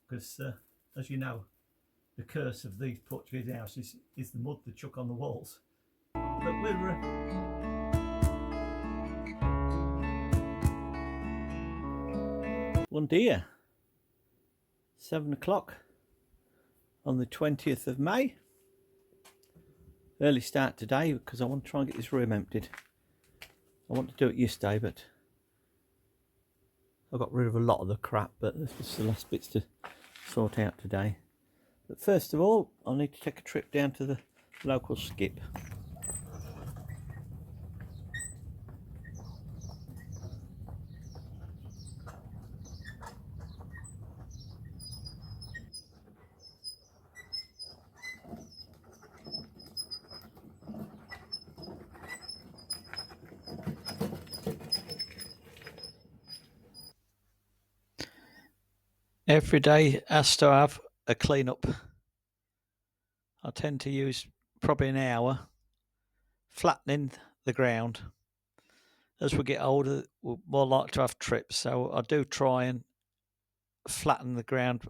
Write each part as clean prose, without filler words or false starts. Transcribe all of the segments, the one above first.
because as you know, the curse of these Portuguese houses is the mud they chuck on the walls. But we're one dear, 7 o'clock on the 20th of May. Early start today because I want to try and get this room emptied. I want to do it yesterday, but I got rid of a lot of the crap, but there's just the last bits to sort out today. But first of all, I need to take a trip down to the local skip. Every day has to have a clean up. I tend to use probably an hour flattening the ground. As we get older, we're more likely to have trips, so I do try and flatten the ground,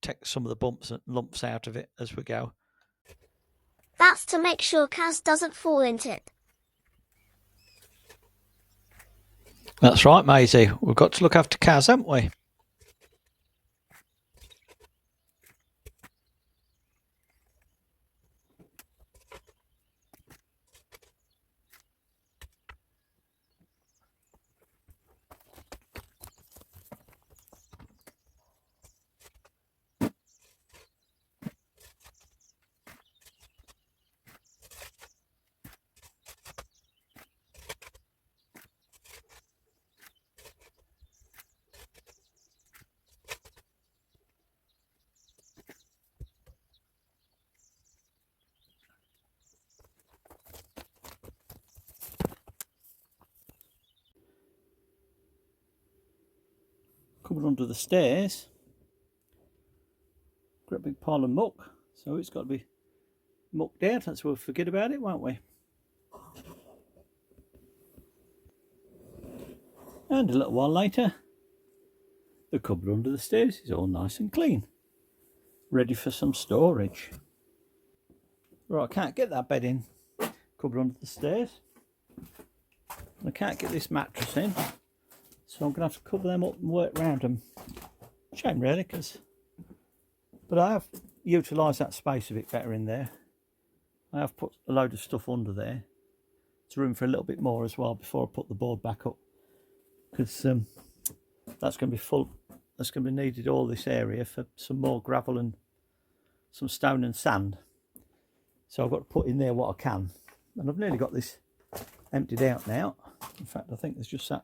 take some of the bumps and lumps out of it as we go. That's to make sure Kaz doesn't fall into it. That's right, Maisie. We've got to look after Kaz, haven't we? Coming under the stairs, great big pile of muck, so it's got to be mucked out. That's we'll forget about it, won't we? And a little while later, the cupboard under the stairs is all nice and clean, ready for some storage. Right, I can't get that bed in, cupboard under the stairs. I can't get this mattress in, so I'm going to have to cover them up and work around them. Shame really, but I have utilised that space a bit better in there. I have put a load of stuff under there. There's room for a little bit more as well before I put the board back up, because that's going to be full. That's going to be needed, all this area, for some more gravel and some stone and sand. So I've got to put in there what I can, and I've nearly got this emptied out now. In fact, I think there's just that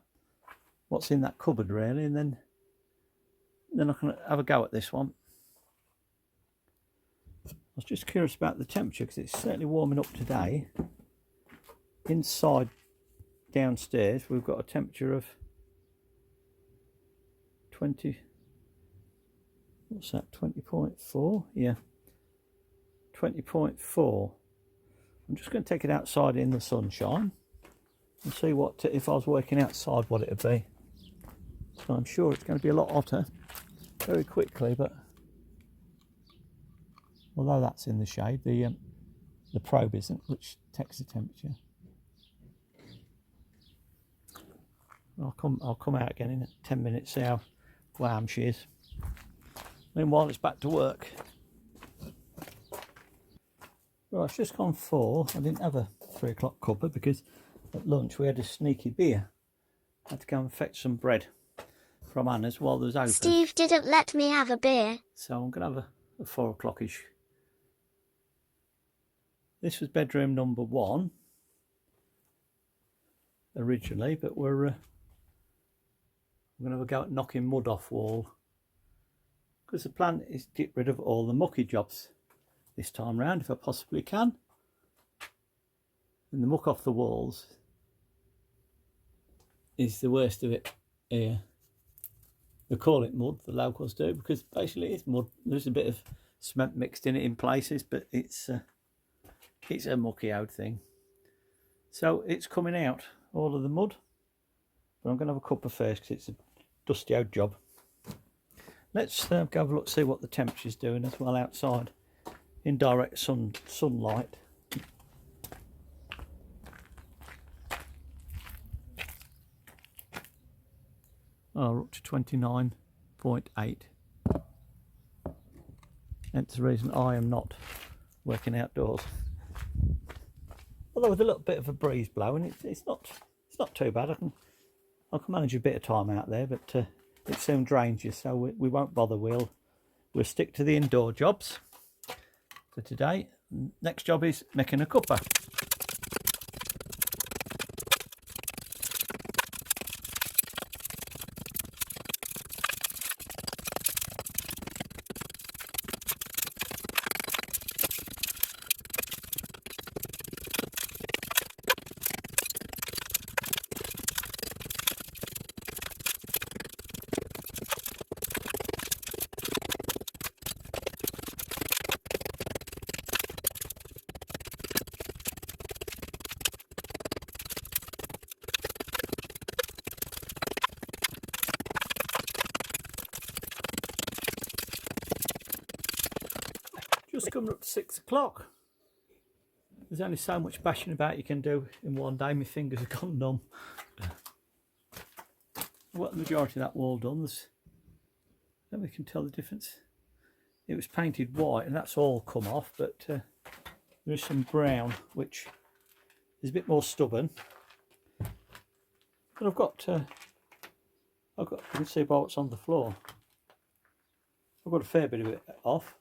what's in that cupboard really, and then I can have a go at this one. I was just curious about the temperature because it's certainly warming up today. Inside downstairs we've got a temperature of 20, what's that, 20.4? Yeah, 20.4. I'm just going to take it outside in the sunshine and see what, if I was working outside, what it would be. So I'm sure it's going to be a lot hotter very quickly, but although that's in the shade, the probe isn't, which takes the temperature. I'll come out again in 10 minutes, see how warm she is. Meanwhile, it's back to work. Well, it's just gone 4. I didn't have a 3 o'clock cuppa because at lunch we had a sneaky beer. I had to go and fetch some bread from Anna's while there was open. Steve didn't let me have a beer. So I'm going to have a 4 o'clock-ish. This was bedroom number 1 originally, but we're going to have a go at knocking mud off wall, because the plan is to get rid of all the mucky jobs this time round if I possibly can. And the muck off the walls is the worst of it here. They call it mud, the locals do, because basically it's mud. There's a bit of cement mixed in it in places, but it's a mucky old thing. So it's coming out, all of the mud. But I'm going to have a cuppa first because it's a dusty old job. Let's go have a look, see what the temperature's doing as well outside. Indirect sunlight. Oh, we're up to 29.8. That's the reason I am not working outdoors. Although with a little bit of a breeze blowing, it's not too bad. I can manage a bit of time out there, but it soon drains you, so we won't bother. We'll stick to the indoor jobs for today. Next job is making a cuppa. Just coming up to 6 o'clock. There's only so much bashing about you can do in one day. My fingers have gone numb. I've got the majority of that wall done. Then we can tell the difference. It was painted white and that's all come off, but there is some brown which is a bit more stubborn. But I've got you can see by what's on the floor, I've got a fair bit of it off.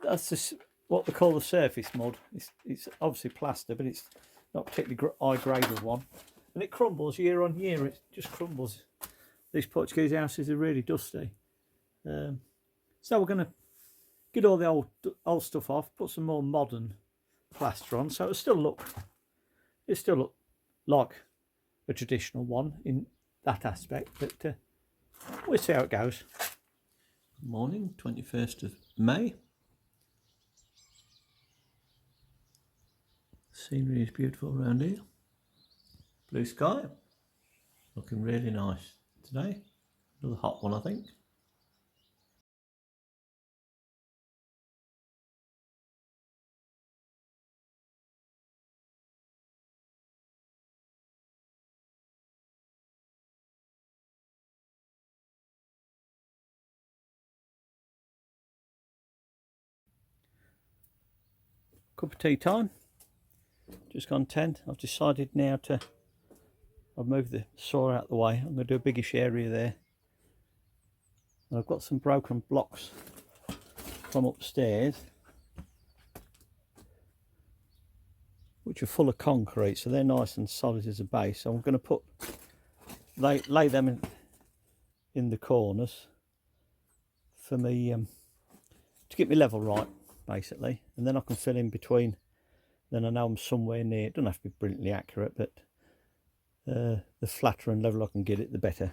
That's just what they call the surface mud. It's obviously plaster, but it's not particularly high grade of one, and it crumbles year on year. It just crumbles. These Portuguese houses are really dusty, so we're going to get all the old stuff off, put some more modern plaster on, so it still look like a traditional one in that aspect. But we'll see how it goes. Good morning, 21st of May. Scenery is beautiful around here. Blue sky, looking really nice today. Another hot one, I think. Cup of tea time. Just gone 10. I've decided now I've moved the saw out the way. I'm going to do a biggish area there. And I've got some broken blocks from upstairs which are full of concrete, so they're nice and solid as a base. So I'm going to lay them in the corners for me to get me level right, basically, and then I can fill in between. Then I know I'm somewhere near. It doesn't have to be brilliantly accurate, but the flatter and level I can get it, the better.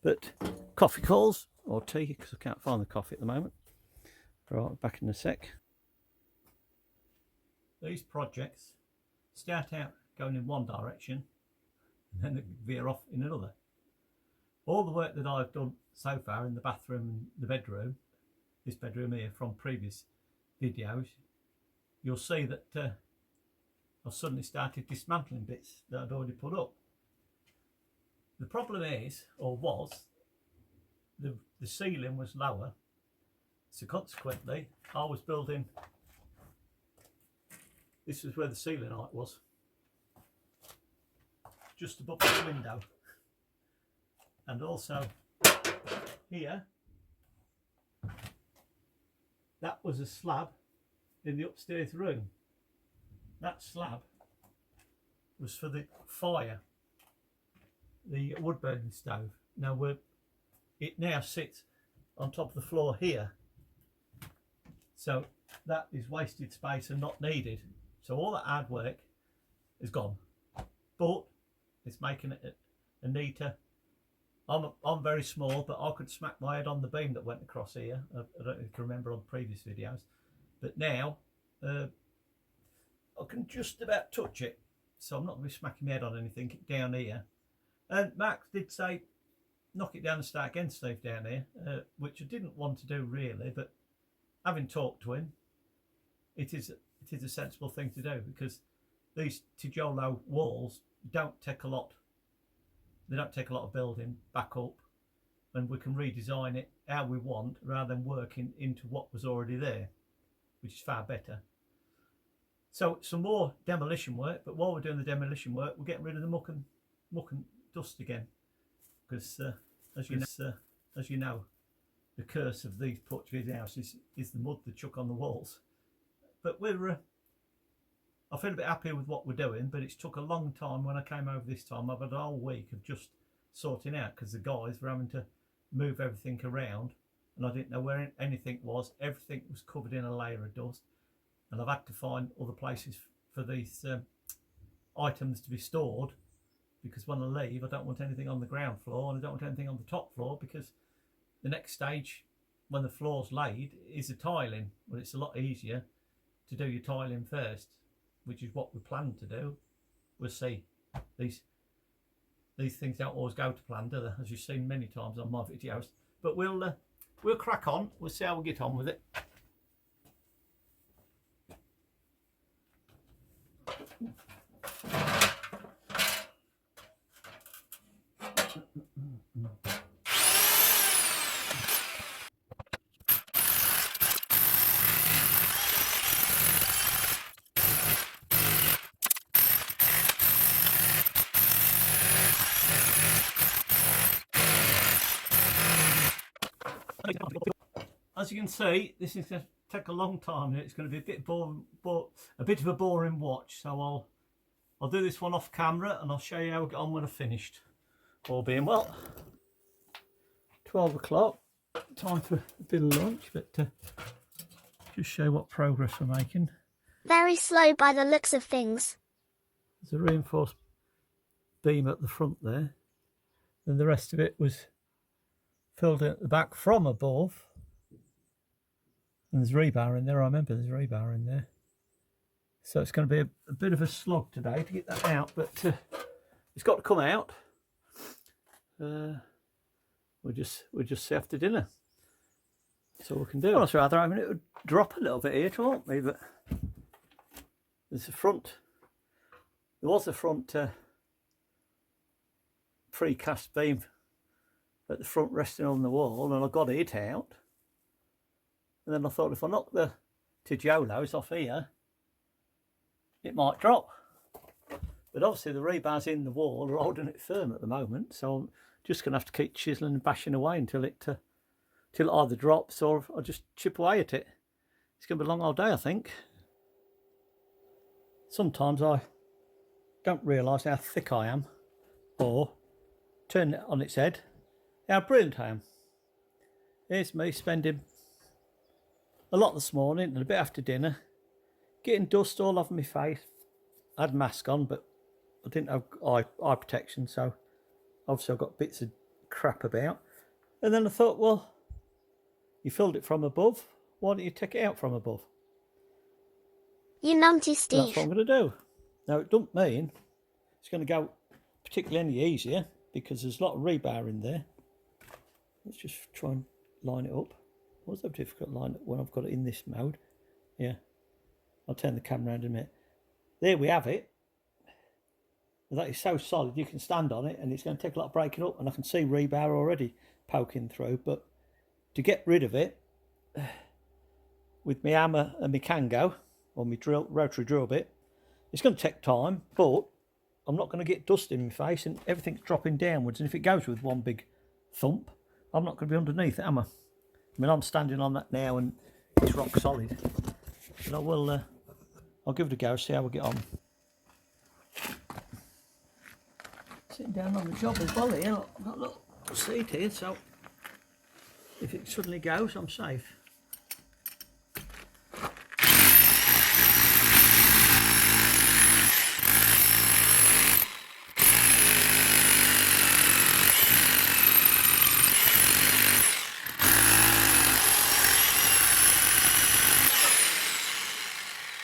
But coffee calls, or tea, because I can't find the coffee at the moment. Right, back in a sec. These projects start out going in one direction and then they veer off in another. All the work that I've done so far in the bathroom and the bedroom, this bedroom here, from previous videos, you'll see that I've suddenly started dismantling bits that I'd already put up. The problem is, or was, the ceiling was lower, so consequently I was building, this is where the ceiling height was, just above the window, and also here, that was a slab in the upstairs room. That slab was for the fire, the wood burning stove. Now it now sits on top of the floor here, so that is wasted space and not needed. So all that hard work is gone, but it's making it a neater. I'm very small, but I could smack my head on the beam that went across here. I don't know if you can remember on previous videos, but now I can just about touch it, so I'm not going to be smacking my head on anything down here. And Max did say knock it down and start again, Steve, down here, which I didn't want to do really, but having talked to him, it is a sensible thing to do, because these tijolo walls don't take a lot. They don't take a lot of building back up, and we can redesign it how we want rather than working into what was already there, which is far better. So some more demolition work, but while we're doing the demolition work, we're getting rid of the muck and dust again, because as you know, the curse of these Portuguese houses is the mud they chuck on the walls. But I feel a bit happier with what we're doing, but it's took a long time. When I came over this time, I've had a whole week of just sorting out, because the guys were having to move everything around, and I didn't know where anything was. Everything was covered in a layer of dust, and I've had to find other places for these items to be stored, because when I leave, I don't want anything on the ground floor, and I don't want anything on the top floor, because the next stage, when the floor's laid, is the tiling. Well, it's a lot easier to do your tiling first, which is what we plan to do. We'll see. These things don't always go to plan, do they? As you've seen many times on my videos. But we'll crack on. We'll see how we get on with it. As you can see, this is going to take a long time, and it's going to be a bit boring, a bit of a boring watch. So I'll do this one off camera, and I'll show you how we get on when I've finished. All being well. 12 o'clock, time for a bit of lunch, but just show what progress we're making. Very slow by the looks of things. There's a reinforced beam at the front there, and the rest of it was filled in at the back from above. And there's rebar in there. I remember there's rebar in there. So it's going to be a bit of a slog today to get that out, but it's got to come out. We'll just see after dinner. That's all we can do. Well, I was rather hoping it would drop a little bit here, won't me? But there's a front. There was a front precast beam at the front resting on the wall, and I got it out. And then I thought, if I knock the tijolos off here, it might drop. But obviously the rebars in the wall are holding it firm at the moment, so I'm just going to have to keep chiseling and bashing away until it either drops or I just chip away at it. It's going to be a long old day, I think. Sometimes I don't realise how thick I am, or turn it on its head, how brilliant I am. Here's me spending a lot this morning and a bit after dinner getting dust all over my face. I had a mask on, but I didn't have eye protection, so obviously I've got bits of crap about. And then I thought, well, you filled it from above, why don't you take it out from above? You numpty That's Steve. what I'm going to do. Now, it doesn't mean it's going to go particularly any easier, because there's a lot of rebar in there. Let's just try and line it up. What's so difficult line it when I've got it in this mode? Yeah, I'll turn the camera around in a minute. There we have it. That is so solid, you can stand on it, and it's going to take a lot of breaking up, and I can see rebar already poking through. But to get rid of it with my hammer and my Kango, or my rotary drill bit, it's going to take time, but I'm not going to get dust in my face, and everything's dropping downwards. And if it goes with one big thump, I'm not going to be underneath it, am I? I mean, I'm standing on that now, and it's rock solid. But I will, I'll give it a go, see how we get on. Sitting down on the job as well here. I've got a little seat here, so if it suddenly goes, I'm safe.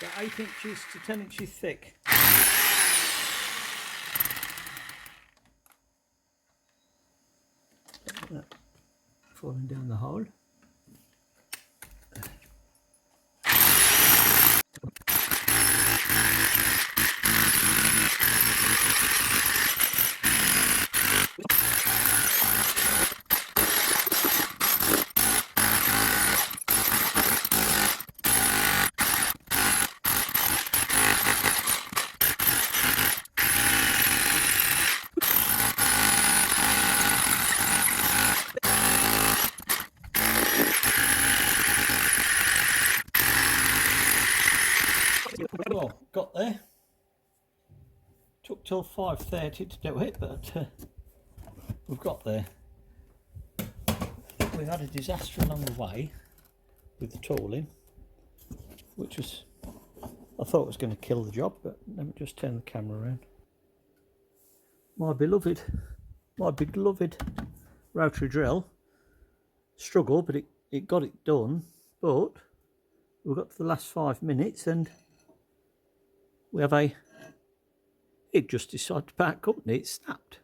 About 8 inches to 10 inches thick. falling down the hole. Well, got there. Took till 5:30 to do it, but we've got there. We had a disaster along the way with the tooling, which was, I thought was going to kill the job, but let me just turn the camera around. My beloved rotary drill struggled, but it got it done. But we got to the last 5 minutes and we have it just decided to part company. It snapped.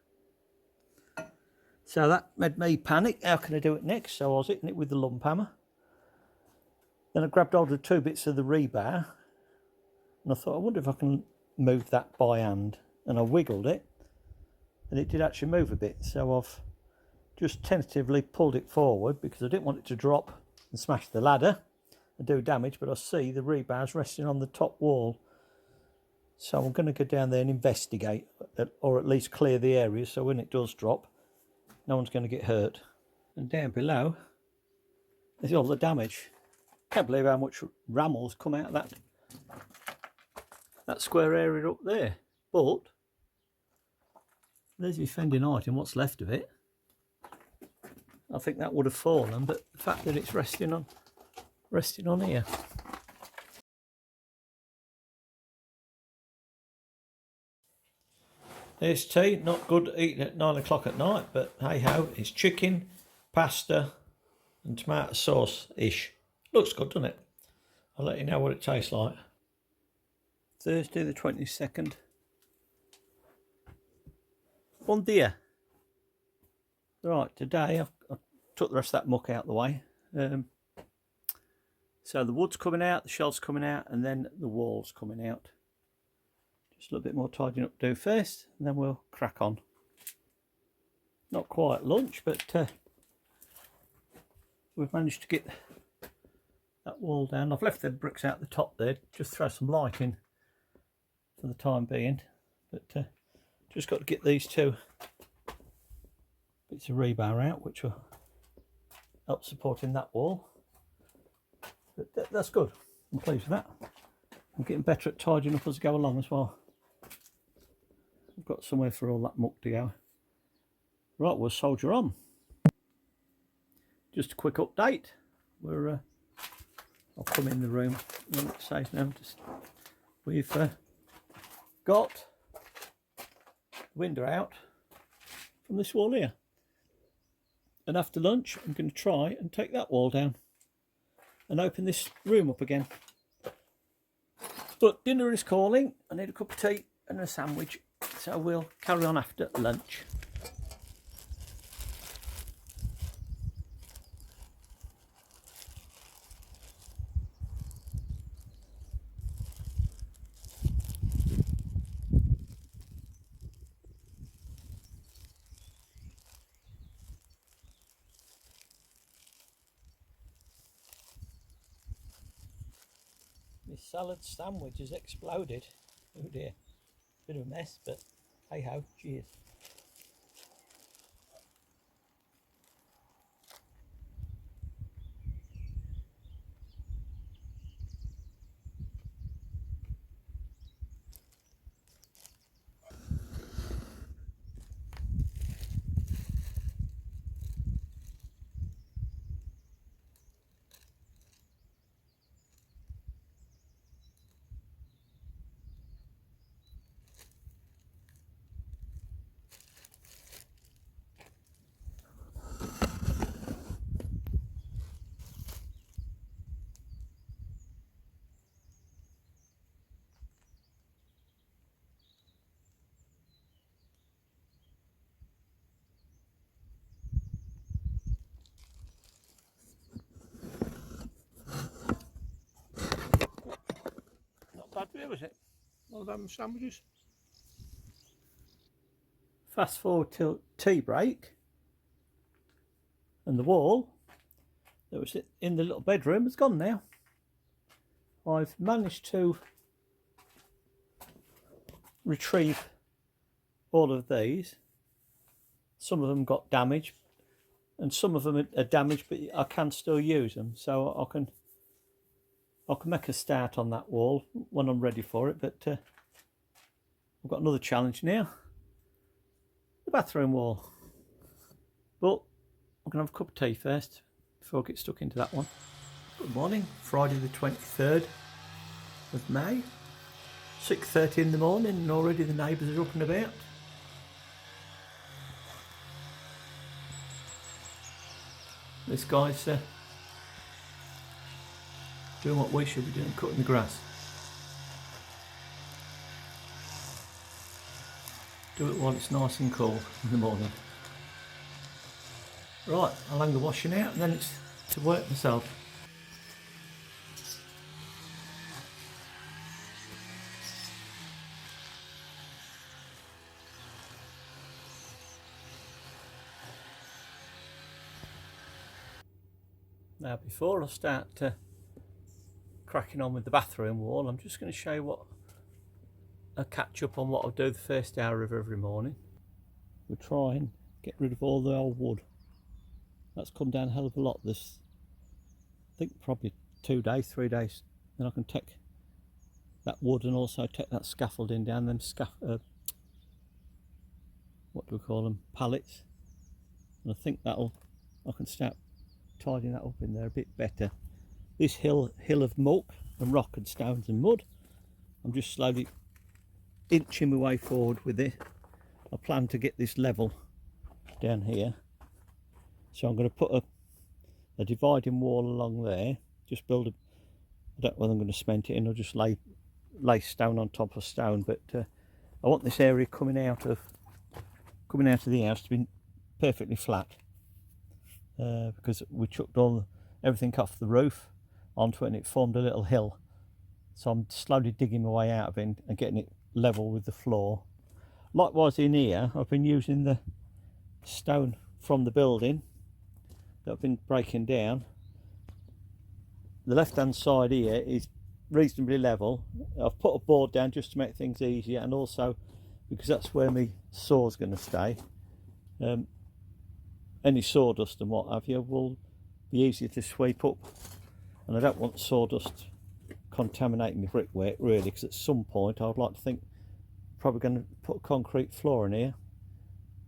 So that made me panic. How can I do it next? So I was hitting it with the lump hammer. Then I grabbed hold of 2 bits of the rebar and I thought, I wonder if I can move that by hand. And I wiggled it and it did actually move a bit. So I've just tentatively pulled it forward because I didn't want it to drop and smash the ladder and do damage, but I see the rebar's resting on the top wall. So I'm going to go down there and investigate, or at least clear the area so when it does drop, no one's going to get hurt. And down below, there's all the damage. Can't believe how much rammel's come out of that square area up there. But there's the offending item, what's left of it. I think that would have fallen, but the fact that it's resting on here. There's tea, not good eating at 9 o'clock at night, but hey ho, it's chicken, pasta and tomato sauce-ish. Looks good, doesn't it? I'll let you know what it tastes like. Thursday the 22nd. Bon dia. Right, today I took the rest of that muck out of the way. So the wood's coming out, the shell's coming out, and then the wall's coming out. Just a little bit more tidying up to do first, and then we'll crack on. Not quite lunch, but we've managed to get that wall down. I've left the bricks out the top there, just throw some light in for the time being. But just got to get these 2 bits of rebar out, which will help supporting that wall. But that's good. I'm pleased with that. I'm getting better at tidying up as I go along as well. I've got somewhere for all that muck to go. Right, we'll soldier on. Just a quick update. I'll come in the room when it says now. We've got the window out from this wall here. And after lunch, I'm going to try and take that wall down and open this room up again. But dinner is calling. I need a cup of tea and a sandwich, so we'll carry on after lunch. My salad sandwich has exploded. Oh dear, bit of a mess, but hey ho, cheers. I'll have my sandwiches. Fast forward till tea break, and the wall that was in the little bedroom has gone now. I've managed to retrieve all of these. Some of them got damaged, and some of them are damaged, but I can still use them, so I can make a start on that wall when I'm ready for it. But I've got another challenge now, the bathroom wall. But I'm gonna have a cup of tea first before I get stuck into that one. Good morning, Friday the 23rd of May, 6:30 in the morning, and already the neighbours are up and about. This guy's doing what we should be doing, cutting the grass. Do it while it's nice and cool in the morning. Right, I'll hang the washing out and then it's to work myself. Now before I start cracking on with the bathroom wall, I'm just going to show you what a catch up on what I'll do the first hour of every morning. We'll try and get rid of all the old wood. That's come down a hell of a lot this, I think probably 2 days, 3 days. Then I can take that wood and also take that scaffolding down, them what do we call them, pallets. And I think I can start tidying that up in there a bit better. This hill of muck and rock and stones and mud, I'm just slowly inching my way forward with it. I plan to get this level down here, so I'm going to put a dividing wall along there. Just build I don't know whether I'm going to cement it in or just lay stone on top of stone, but I want this area coming out of the house to be perfectly flat. Because we chucked everything off the roof onto it and it formed a little hill. So I'm slowly digging my way out of it and getting it level with the floor. Likewise in here, I've been using the stone from the building that I've been breaking down. The left hand side here is reasonably level. I've put a board down just to make things easier, and also because that's where my saw's going to stay. Any sawdust and what have you will be easier to sweep up, and I don't want sawdust contaminating the brickwork really, because at some point I'd like to think probably going to put a concrete floor in here.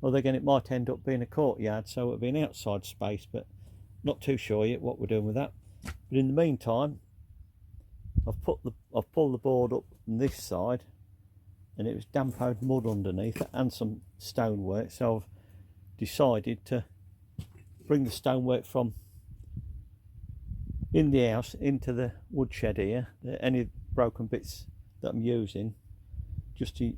Well, again, it might end up being a courtyard, so it'll be an outside space, but not too sure yet what we're doing with that. But in the meantime, I've pulled the board up on this side, and it was damp-old mud underneath and some stonework, so I've decided to bring the stonework from in the house into the woodshed here. Any broken bits that I'm using, just to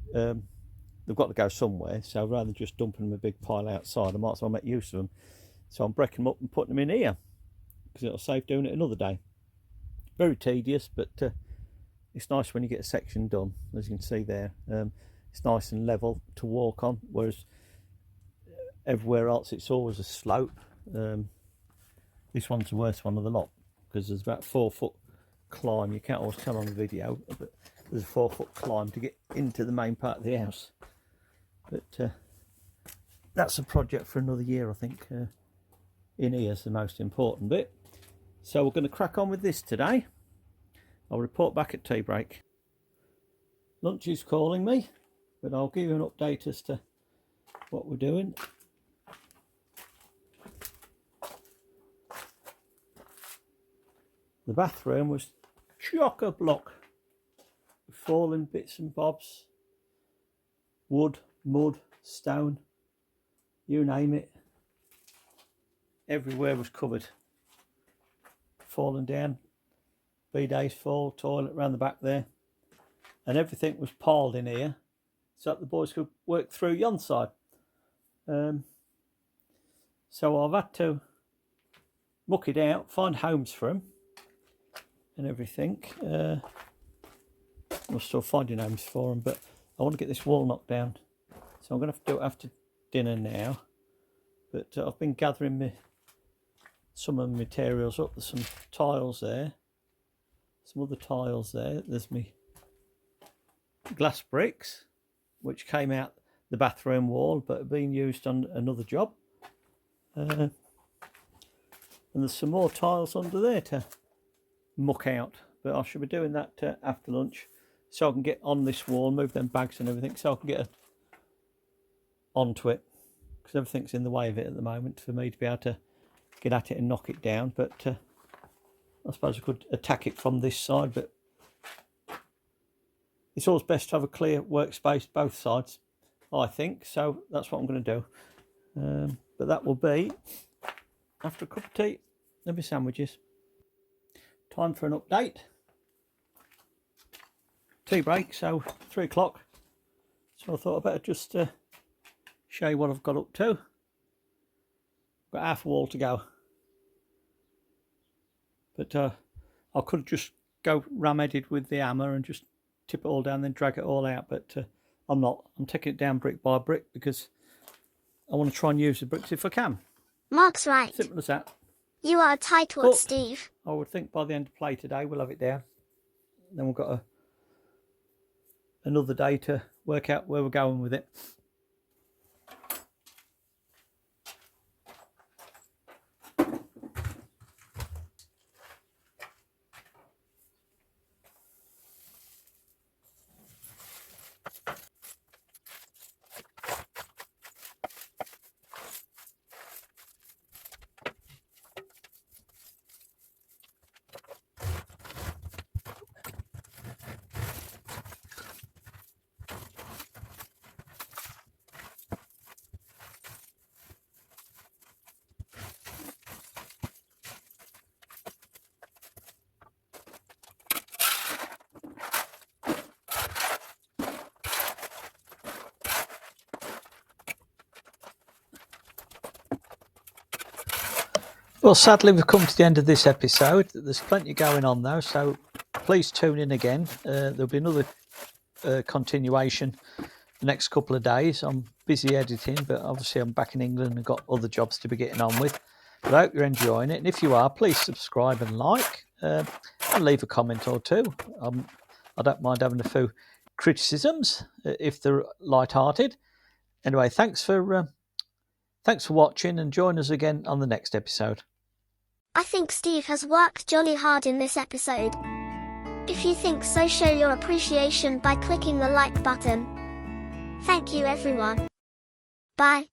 they've got to go somewhere, so rather than just dumping them in a big pile outside, I might as well make use of them. So I'm breaking them up and putting them in here, because it'll save doing it another day. Very tedious, but it's nice when you get a section done, as you can see there. It's nice and level to walk on, whereas everywhere else it's always a slope. This one's the worst one of the lot, because there's about 4 foot climb. You can't always tell on the video, but there's a 4 foot climb to get into the main part of the house. But that's a project for another year, I think. In here's the most important bit. So we're going to crack on with this today. I'll report back at tea break. Lunch is calling me, but I'll give you an update as to what we're doing. The bathroom was chock-a-block with fallen bits and bobs, wood, mud, stone, you name it. Everywhere was covered, fallen down, bidets full, toilet round the back there, and everything was piled in here so that the boys could work through yon side. So I've had to muck it out, find homes for them and everything. I'm still finding homes for them, but I want to get this wall knocked down. So I'm going to have to do it after dinner now. But I've been gathering some of the materials up. There's some tiles there. Some other tiles there. There's me glass bricks, which came out the bathroom wall, but have been used on another job. And there's some more tiles under there to muck out. But I should be doing that after lunch, so I can get on this wall, move them bags and everything, so I can get onto it, because everything's in the way of it at the moment for me to be able to get at it and knock it down. But I suppose I could attack it from this side, but it's always best to have a clear workspace both sides, I think. So that's what I'm going to do. But that will be after a cup of tea. There'll be sandwiches. Time for an update. Tea break, so 3 o'clock. So I thought I'd better just show you what I've got up to. Got half a wall to go. But I could just go ram-headed with the hammer and just tip it all down, then drag it all out. But I'm not. I'm taking it down brick by brick because I want to try and use the bricks if I can. Mark's right. Simple as that. You are a tightwad, Steve. I would think by the end of play today we'll have it down. Then we've got another day to work out where we're going with it. Well, sadly, we've come to the end of this episode. There's plenty going on though, so please tune in again. There'll be another continuation the next couple of days. I'm busy editing, but obviously I'm back in England and got other jobs to be getting on with. But I hope you're enjoying it, and if you are, please subscribe and like, and leave a comment or two. I don't mind having a few criticisms if they're light-hearted. Anyway, thanks for watching, and join us again on the next episode. I think Steve has worked jolly hard in this episode. If you think so, show your appreciation by clicking the like button. Thank you, everyone. Bye.